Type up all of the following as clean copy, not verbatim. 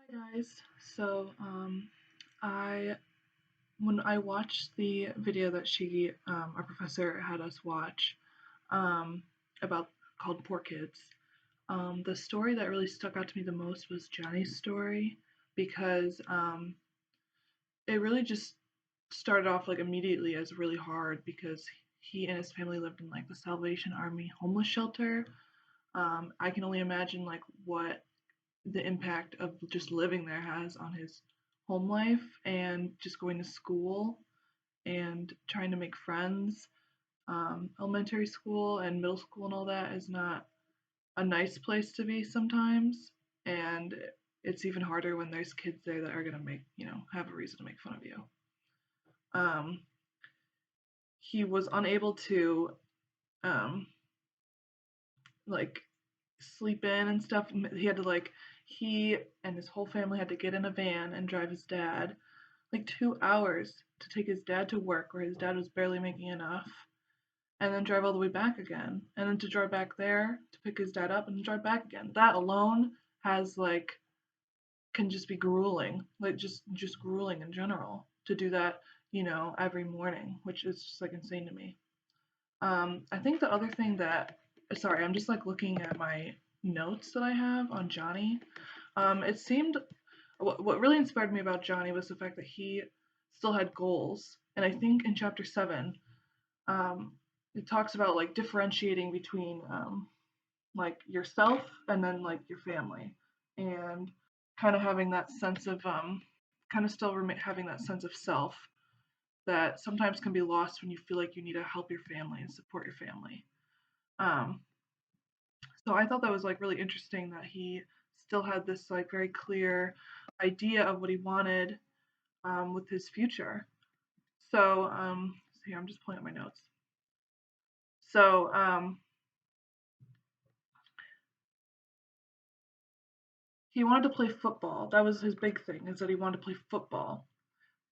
Hi guys. So I when I watched the video that our professor had us watch, um, about called Poor Kids, the story that really stuck out to me the most was Johnny's story because it really just started off like immediately as really hard because he and his family lived in like the Salvation Army homeless shelter. I can only imagine like what the impact of just living there has on his home life and just going to school and trying to make friends. Elementary school and middle school and all that is not a nice place to be sometimes, and it's even harder when there's kids there that are gonna have a reason to make fun of you. Um, he was unable to um, like sleep in and stuff. He and his whole family had to get in a van and drive his dad like 2 hours to take his dad to work where his dad was barely making enough, and then drive all the way back again, and then to drive back there to pick his dad up and drive back again. That alone has like can just be grueling, like just grueling in general to do that, every morning, which is just like insane to me. I think the other thing that sorry, I'm just like looking at my notes that I have on Johnny. It seemed what really inspired me about Johnny was the fact that he still had goals. And I think in chapter 7, um, it talks about like differentiating between like yourself and then like your family, and kind of having that sense of kind of still having that sense of self that sometimes can be lost when you feel like you need to help your family and support your family. Um, so I thought that was like really interesting that he still had this like very clear idea of what he wanted with his future. So here I'm just pulling up my notes. So he wanted to play football. That was his big thing, is that he wanted to play football.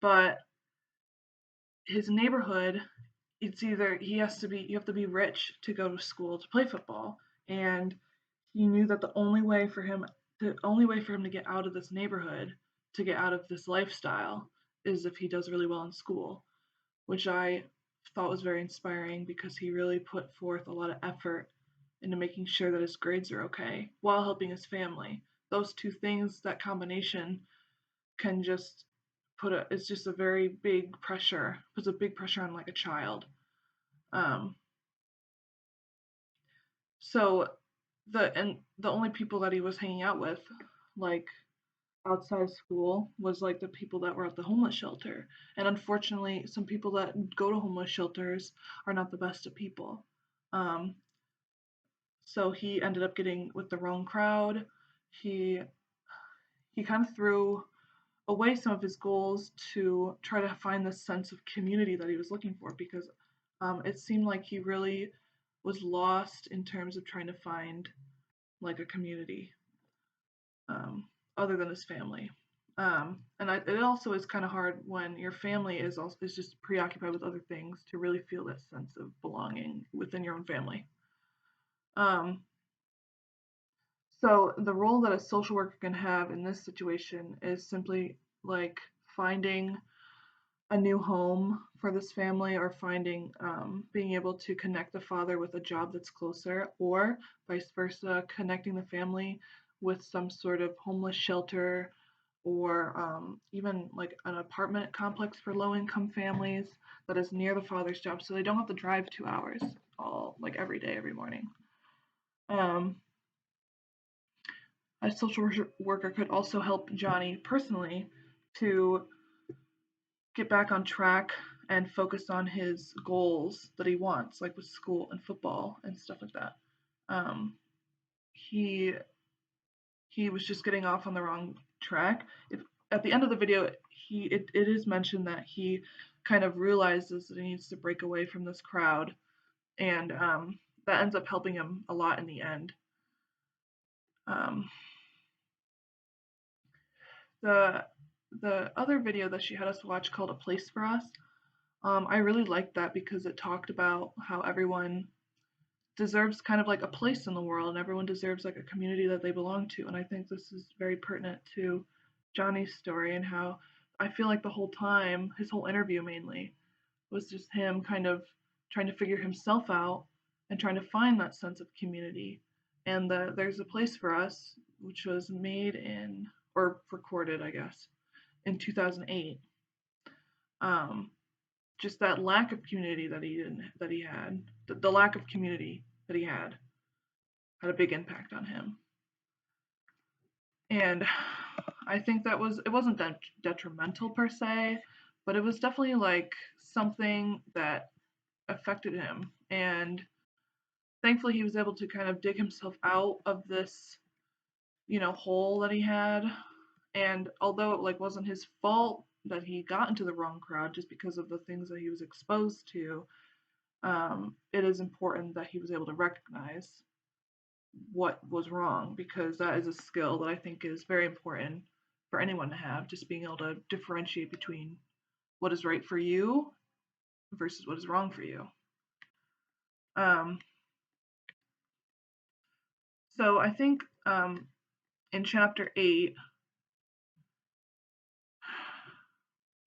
But his neighborhood, it's either you have to be rich to go to school to play football, and he knew that the only way for him to get out of this neighborhood, to get out of this lifestyle, is if he does really well in school, which I thought was very inspiring because he really put forth a lot of effort into making sure that his grades are okay while helping his family. Those two things, that combination, can just it's just a very big pressure, puts a big pressure on like a child. Um, so the only people that he was hanging out with, like outside of school, was like the people that were at the homeless shelter. And unfortunately, some people that go to homeless shelters are not the best of people. Um, so he ended up getting with the wrong crowd. He he kind of threw away some of his goals to try to find this sense of community that he was looking for, because it seemed like he really was lost in terms of trying to find like a community, um, other than his family. It also is kind of hard when your family is just preoccupied with other things to really feel that sense of belonging within your own family. Um, so the role that a social worker can have in this situation is simply like finding a new home for this family, or being able to connect the father with a job that's closer, or vice versa, connecting the family with some sort of homeless shelter, or even like an apartment complex for low income families that is near the father's job, so they don't have to drive 2 hours all like every day, every morning. Um, a social worker could also help Johnny personally to get back on track and focus on his goals that he wants, like with school and football and stuff like that. Um, he he was just getting off on the wrong track. At the end of the video, it is mentioned that he kind of realizes that he needs to break away from this crowd, and that ends up helping him a lot in the end. Um, the the other video that she had us watch, called A Place for Us, I really liked that because it talked about how everyone deserves kind of like a place in the world, and everyone deserves like a community that they belong to. And I think this is very pertinent to Johnny's story and how I feel like the whole time, his whole interview mainly, was just him kind of trying to figure himself out and trying to find that sense of community. And There's a Place for Us, which was made in, or recorded, I guess, in 2008. Um, just that lack of community that he didn't that he had, the lack of community that he had a big impact on him. And I think it wasn't that detrimental per se, but it was definitely like something that affected him. And thankfully, he was able to kind of dig himself out of this, hole that he had. And although it like wasn't his fault that he got into the wrong crowd just because of the things that he was exposed to, it is important that he was able to recognize what was wrong, because that is a skill that I think is very important for anyone to have, just being able to differentiate between what is right for you versus what is wrong for you. Um, so I think in chapter 8,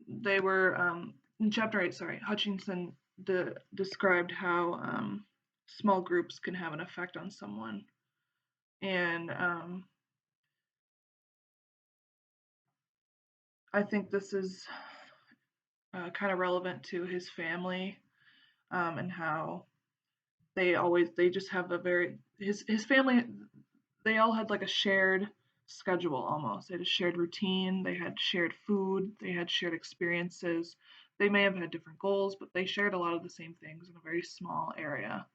they were in chapter 8, sorry, Hutchinson described how small groups can have an effect on someone. And I think this is kind of relevant to his family, and how they just have a very his family, they all had like a shared schedule almost. They had a shared routine, they had shared food, they had shared experiences. They may have had different goals, but they shared a lot of the same things in a very small area.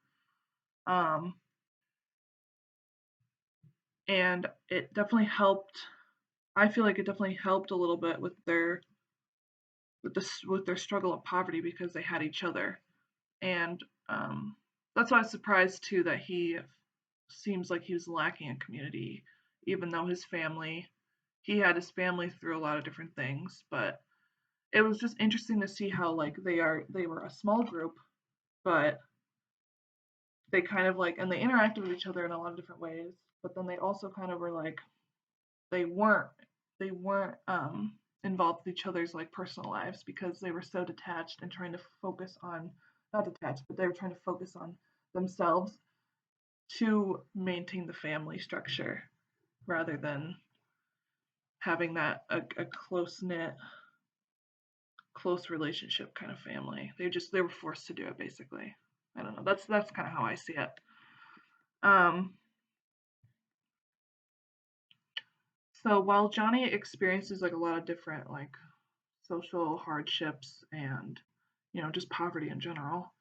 Um, and it definitely helped. I feel like it definitely helped a little bit with their struggle of poverty, because they had each other. And that's why I was surprised too that he seems like he was lacking in community, even though he had his family through a lot of different things. But it was just interesting to see how like they were a small group, but they kind of like, and they interacted with each other in a lot of different ways. But then they also kind of were like, they weren't they weren't involved with each other's like personal lives, because they were so detached and trying to focus on, not detached, but they were trying to focus on themselves to maintain the family structure, rather than having that a close knit, close relationship kind of family. They were forced to do it basically. I don't know. That's kind of how I see it. Um, so while Johnny experiences like a lot of different like social hardships and just poverty in general,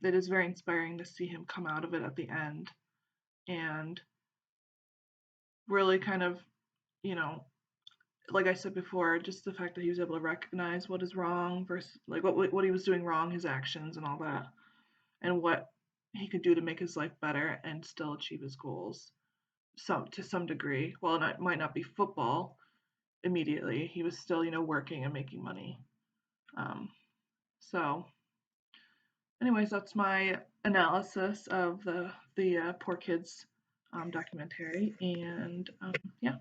it is very inspiring to see him come out of it at the end and really kind of, you know, like I said before, just the fact that he was able to recognize what is wrong versus like what he was doing wrong, his actions and all that, and what he could do to make his life better and still achieve his goals. To some degree, while it might not be football immediately, he was still working and making money. Um, so, anyways, that's my analysis of the Poor Kids documentary, and yeah.